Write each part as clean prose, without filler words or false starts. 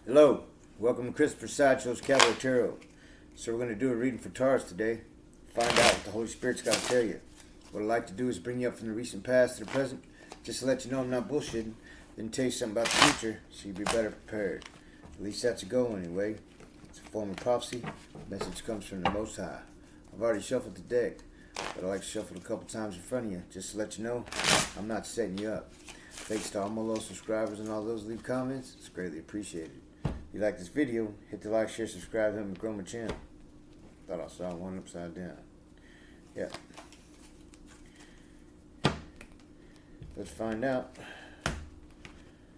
Hello, welcome to Christopher Sideshow's Cowboy Tarot. So we're going to do a reading for Taurus today. Find out what the Holy Spirit's got to tell you. What I'd like to do is bring you up from the recent past to the present, just to let you know I'm not bullshitting, then tell you something about the future so you'll be better prepared. At least that's a goal anyway. It's a form of prophecy. The message comes from the Most High. I've already shuffled the deck, but I like to shuffle it a couple times in front of you, just to let you know I'm not setting you up. Thanks to all my loyal subscribers and all those leave comments. It's greatly appreciated. If you like this video, hit the like, share, subscribe, help me grow my channel. Thought I saw one upside down. Yeah. Let's find out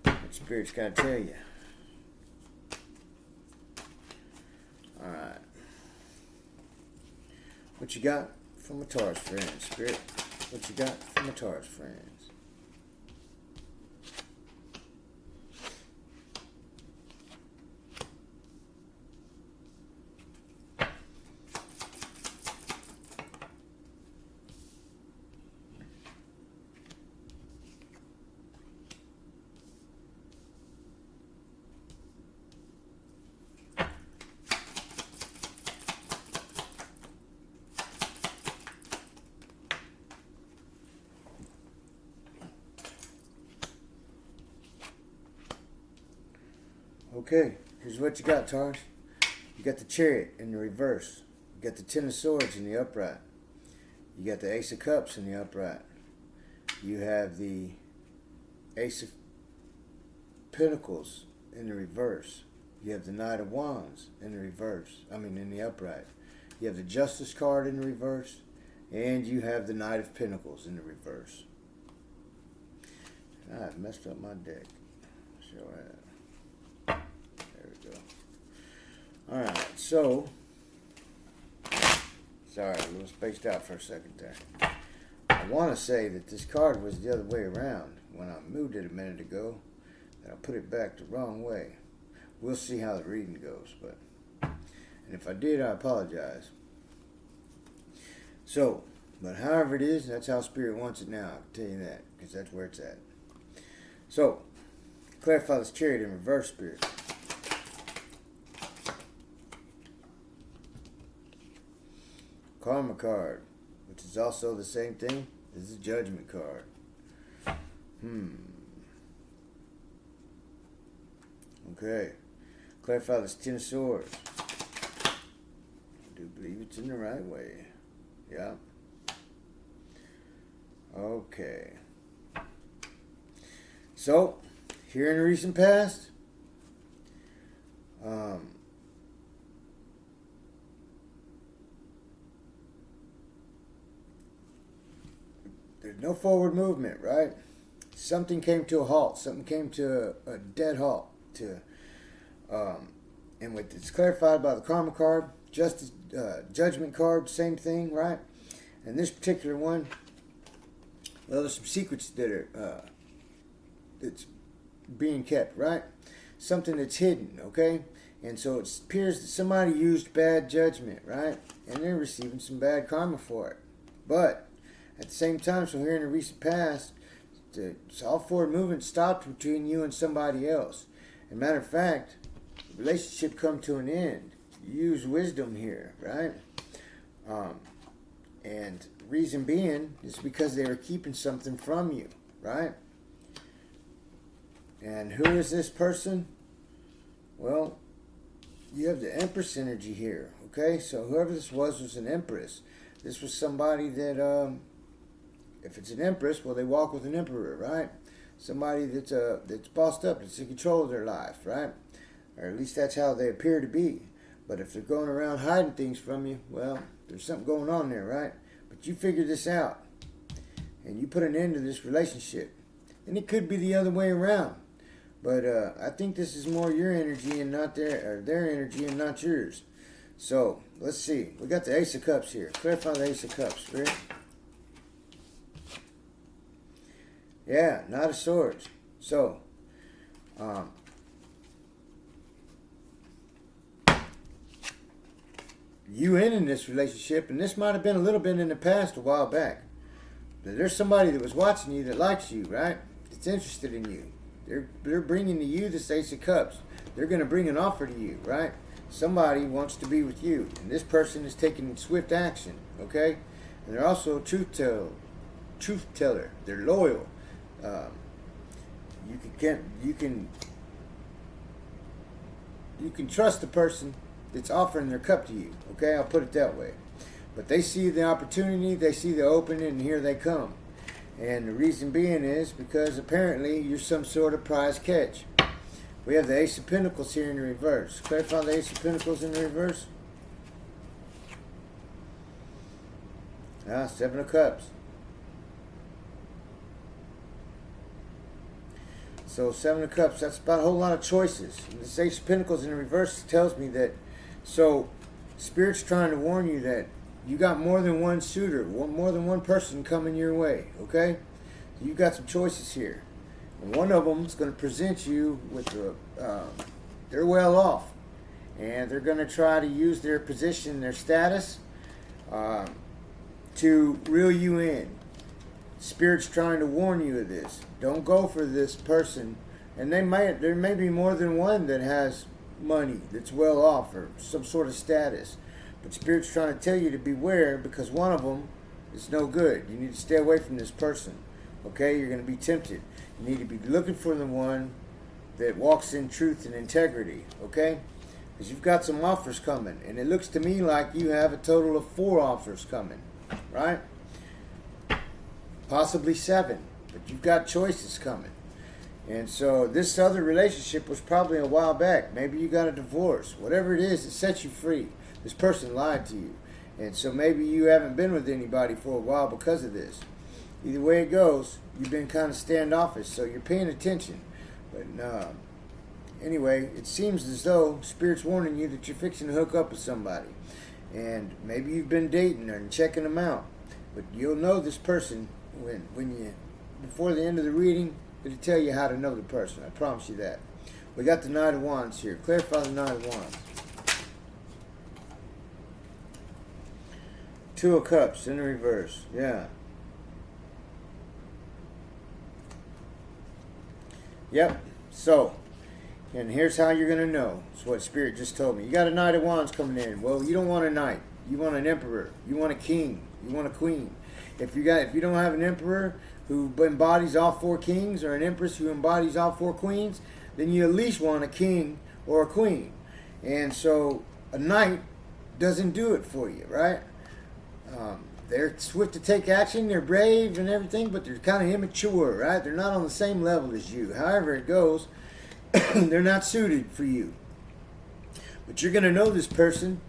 what Spirit's got to tell you. Alright. What you got from a Taurus friend, Spirit? What you got from a Taurus friends? Okay, here's what you got, Taurus. You got the Chariot in the reverse. You got the Ten of Swords in the upright. You got the Ace of Cups in the upright. You have the Ace of Pentacles in the reverse. You have the Knight of Wands in the reverse. In the upright. You have the Justice card in the reverse. And you have the Knight of Pentacles in the reverse. I've messed up my deck. Sure have. Alright, so, sorry, a little spaced out for a second there. I want to say that this card was the other way around when I moved it a minute ago, and I put it back the wrong way. We'll see how the reading goes, and if I did, I apologize. So, but however it is, that's how Spirit wants it now, I can tell you that, because that's where it's at. So, clarify this Chariot in reverse, Spirit. Karma card, which is also the same thing as the Judgment card. Okay. Clarify this Ten of Swords. I do believe it's in the right way. Yeah. Okay. So, here in the recent past, there's no forward movement, right? Something came to a halt. Something came to a dead halt. And with it's clarified by the Karma card, Justice, Judgment card, same thing, right? And this particular one, well, there's some secrets that are that's being kept, right? Something that's hidden, okay? And so it appears that somebody used bad judgment, right? And they're receiving some bad karma for it. But at the same time, so here in the recent past, all forward movement stopped between you and somebody else. As a matter of fact, the relationship come to an end. You use wisdom here, right? And reason being is because they were keeping something from you, right? And who is this person? Well, you have the Empress energy here, okay? So whoever this was an Empress. This was somebody that, if it's an Empress, well, they walk with an Emperor, right? Somebody that's bossed up, that's in control of their life, right? Or at least that's how they appear to be. But if they're going around hiding things from you, well, there's something going on there, right? But you figure this out, and you put an end to this relationship. And it could be the other way around. But I think this is more your energy and not their energy and not yours. So, let's see. We got the Ace of Cups here. Clarify the Ace of Cups, Spirit. Yeah, Knight of Swords. So, you in this relationship, and this might have been a little bit in the past a while back. But there's somebody that was watching you that likes you, right? That's interested in you. They're bringing to you this Ace of Cups. they're going to bring an offer to you, right? Somebody wants to be with you, and this person is taking swift action, okay? And they're also a truth teller. They're loyal. You can trust the person that's offering their cup to you, okay? I'll put it that way. But they see the opportunity, they see the opening, and here they come. And the reason being is because apparently you're some sort of prize catch. We have the Ace of Pentacles here in the reverse. Clarify the Ace of Pentacles in the reverse. Seven of Cups. So Seven of Cups, that's about a whole lot of choices. And this Ace of Pentacles in the reverse tells me that, so Spirit's trying to warn you that you got more than one suitor, more than one person coming your way, okay? So you've got some choices here. And one of them is going to present you with they're well off. And they're going to try to use their position, their status, to reel you in. Spirit's trying to warn you of this. Don't go for this person. And there may be more than one that has money, that's well off, or some sort of status. But Spirit's trying to tell you to beware, because one of them is no good. You need to stay away from this person. Okay? You're going to be tempted. You need to be looking for the one that walks in truth and integrity. Okay? Because you've got some offers coming. And it looks to me like you have a total of 4 offers coming. Right? Possibly 7. But you've got choices coming. And so this other relationship was probably a while back. Maybe you got a divorce. Whatever it is, it sets you free. This person lied to you. And so maybe you haven't been with anybody for a while because of this. Either way it goes, you've been kind of standoffish, so you're paying attention. But anyway, it seems as though Spirit's warning you that you're fixing to hook up with somebody. And maybe you've been dating and checking them out. But you'll know this person before the end of the reading, it'll tell you how to know the person. I promise you that. We got the Knight of Wands here. Clarify the Knight of Wands. 2 of Cups in the reverse. Yeah. Yep. So, and here's how you're going to know. It's what Spirit just told me. You got a Knight of Wands coming in. Well, you don't want a knight. You want an emperor. You want a king. You want a queen. If you don't have an emperor who embodies all 4 kings, or an empress who embodies all 4 queens, then you at least want a king or a queen. And so a knight doesn't do it for you, right? They're swift to take action, they're brave and everything, but they're kind of immature, right? They're not on the same level as you. However it goes, they're not suited for you. But you're going to know this person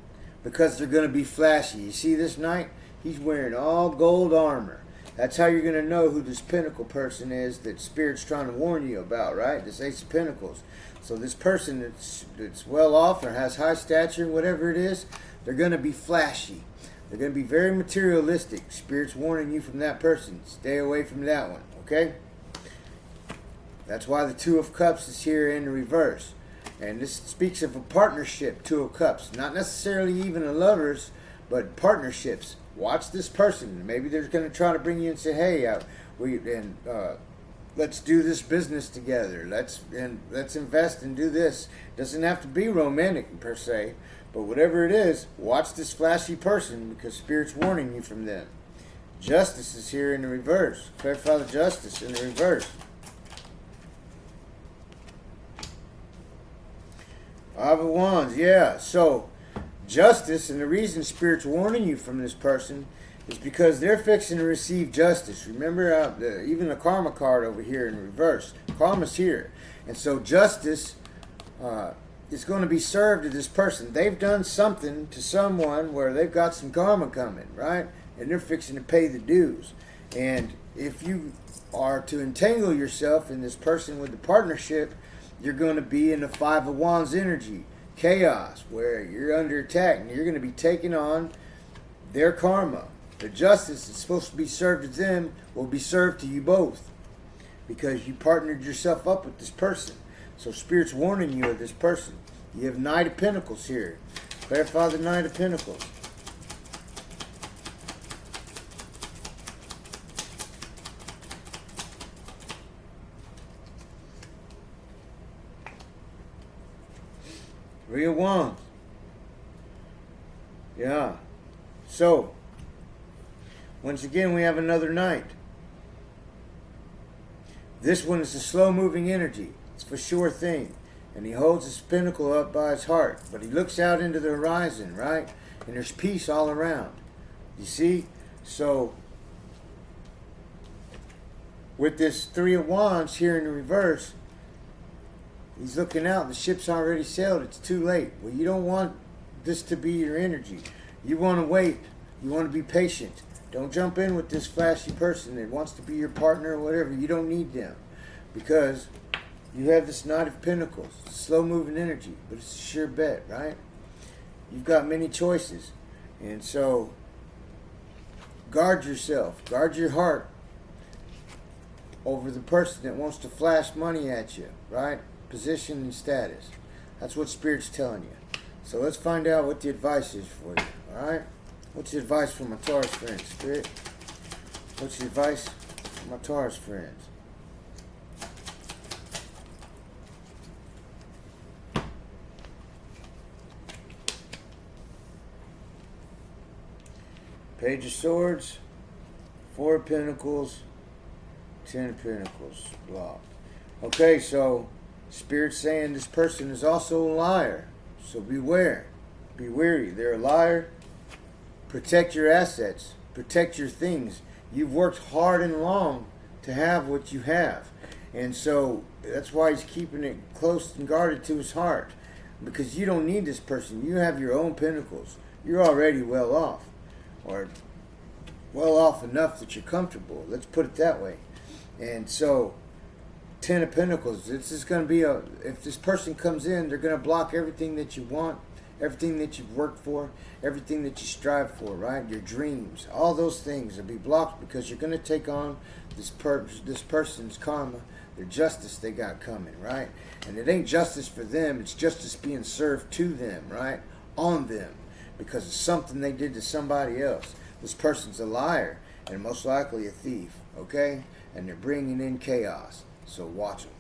because they're going to be flashy. You see this knight? He's wearing all gold armor. That's how you're going to know who this Pentacle person is that Spirit's trying to warn you about, right? This Ace of Pentacles. So this person that's well off or has high stature, whatever it is, they're going to be flashy. They're going to be very materialistic. Spirit's warning you from that person. Stay away from that one, okay? That's why the 2 of Cups is here in the reverse. And this speaks of a partnership, 2 of Cups. Not necessarily even a lovers, but partnerships. Watch this person. Maybe they're going to try to bring you and say, hey, let's do this business together. Let's invest and do this. Doesn't have to be romantic per se. But whatever it is, watch this flashy person because Spirit's warning you from them. Justice is here in the reverse. Clarify the Justice in the reverse. 5 of Wands, yeah. So, justice, and the reason Spirit's warning you from this person is because they're fixing to receive justice. Remember, even the Karma card over here in reverse. Karma's here. And so justice is going to be served to this person. They've done something to someone where they've got some karma coming, right? And they're fixing to pay the dues. And if you are to entangle yourself in this person with the partnership, you're going to be in the 5 of Wands energy. Chaos, where you're under attack and you're going to be taking on their karma. The justice that's supposed to be served to them will be served to you both because you partnered yourself up with this person. So Spirit's warning you of this person. You have Knight of Pentacles here. Clarify the Knight of Pentacles. Three of Wands. Yeah. So, once again, we have another knight. This one is a slow-moving energy. It's for sure thing. And he holds his pinnacle up by his heart. But he looks out into the horizon, right? And there's peace all around. You see? So, with this Three of Wands here in the reverse, he's looking out. The ship's already sailed. It's too late. Well, you don't want this to be your energy. You want to wait. You want to be patient. Don't jump in with this flashy person that wants to be your partner or whatever. You don't need them. Because you have this Knight of Pentacles. Slow-moving energy. But it's a sure bet, right? You've got many choices. And so, guard yourself. Guard your heart over the person that wants to flash money at you, right? Position and status. That's what Spirit's telling you. So let's find out what the advice is for you, alright? What's the advice for my Taurus friends, Spirit? What's the advice for my Taurus friends? Page of Swords, Four of Pentacles, Ten of Pentacles, blocked. Okay, so Spirit's saying this person is also a liar. So beware. Be wary. They're a liar. Protect your assets. Protect your things. You've worked hard and long to have what you have. And so that's why he's keeping it close and guarded to his heart. Because you don't need this person. You have your own pentacles. You're already well off. Or well off enough that you're comfortable. Let's put it that way. And so, Ten of Pentacles, this is going to be if this person comes in, they're going to block everything that you want, everything that you've worked for, everything that you strive for, right? Your dreams, all those things will be blocked because you're going to take on this person's karma, their justice they got coming, right? And it ain't justice for them, it's justice being served to them, right? On them, because of something they did to somebody else. This person's a liar and most likely a thief, okay? And they're bringing in chaos. So watch them.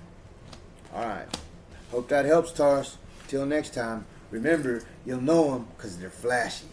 Alright. Hope that helps, Taurus. Till next time. Remember, you'll know them because they're flashy.